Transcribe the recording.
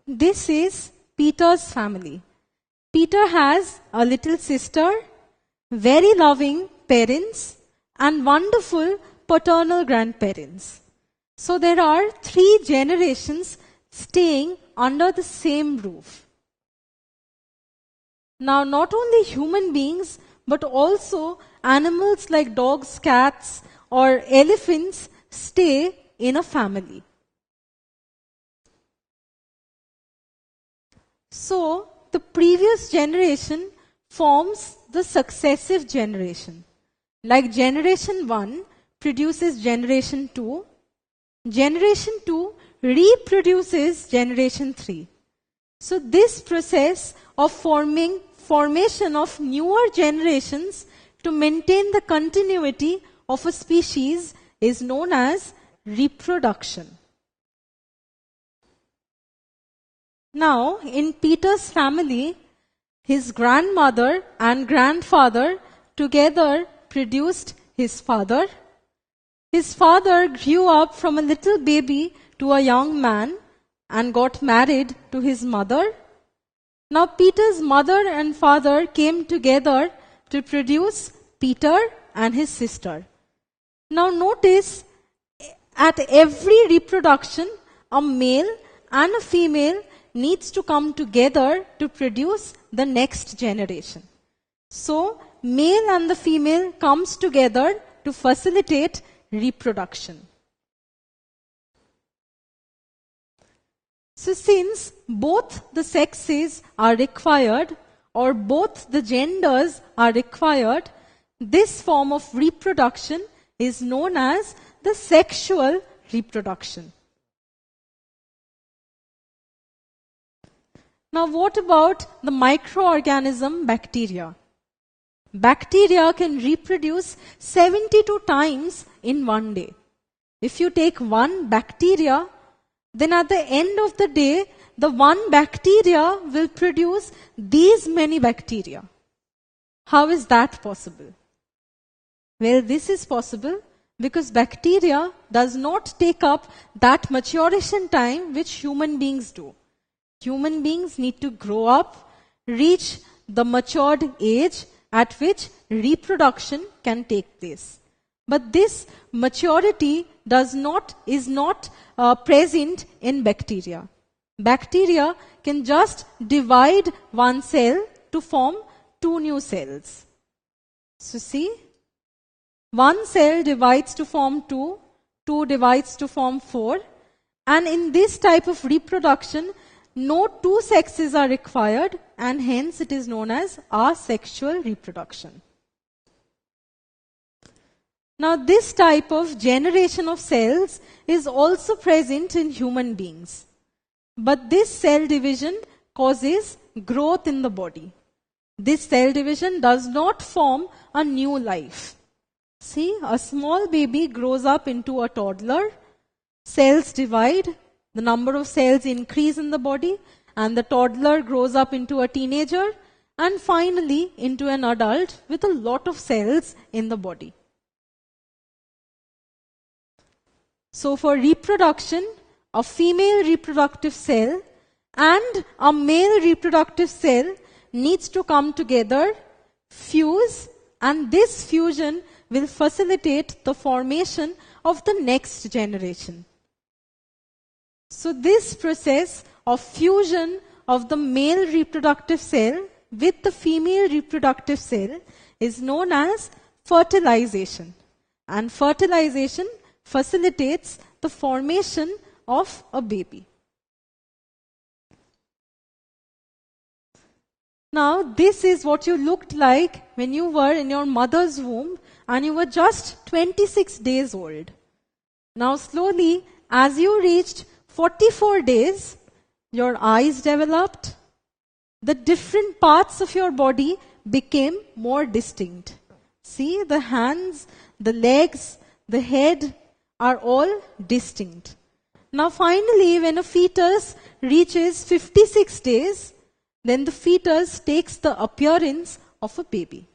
This is Peter's family. Peter has a little sister, very loving parents, and wonderful paternal grandparents. So there are 3 generations staying under the same roof. Now, not only human beings, but also animals like dogs, cats, or elephants stay in a family. So, the previous generation forms the successive generation. Like generation 1 produces generation 2, generation 2 reproduces generation 3. So this process of formation of newer generations to maintain the continuity of a species is known as reproduction. Now, in Peter's family, his grandmother and grandfather together produced his father. His father grew up from a little baby to a young man and got married to his mother. Now, Peter's mother and father came together to produce Peter and his sister. Now, notice at every reproduction, a male and a female needs to come together to produce the next generation. So, male and the female comes together to facilitate reproduction. So, since both the sexes are required or both the genders are required, this form of reproduction is known as the sexual reproduction. Now, what about the microorganism bacteria? Bacteria can reproduce 72 times in one day. If you take one bacteria, then at the end of the day, the one bacteria will produce these many bacteria. How is that possible? Well, this is possible because bacteria does not take up that maturation time which human beings do. Human beings need to grow up, reach the matured age at which reproduction can take place. But this maturity is not present in bacteria. Bacteria can just divide one cell to form 2 new cells. So see, one cell divides to form 2, 2 divides to form 4, and in this type of reproduction, no 2 sexes are required, and hence it is known as asexual reproduction. Now, this type of generation of cells is also present in human beings. But this cell division causes growth in the body. This cell division does not form a new life. See, a small baby grows up into a toddler, cells divide, the number of cells increase in the body, and the toddler grows up into a teenager, and finally into an adult with a lot of cells in the body. So for reproduction, a female reproductive cell and a male reproductive cell needs to come together, fuse, and this fusion will facilitate the formation of the next generation. So this process of fusion of the male reproductive cell with the female reproductive cell is known as fertilization. And fertilization facilitates the formation of a baby. Now, this is what you looked like when you were in your mother's womb and you were just 26 days old. Now, slowly, as you reached 44 days, your eyes developed, the different parts of your body became more distinct. See, the hands, the legs, the head are all distinct. Now finally, when a fetus reaches 56 days, then the fetus takes the appearance of a baby.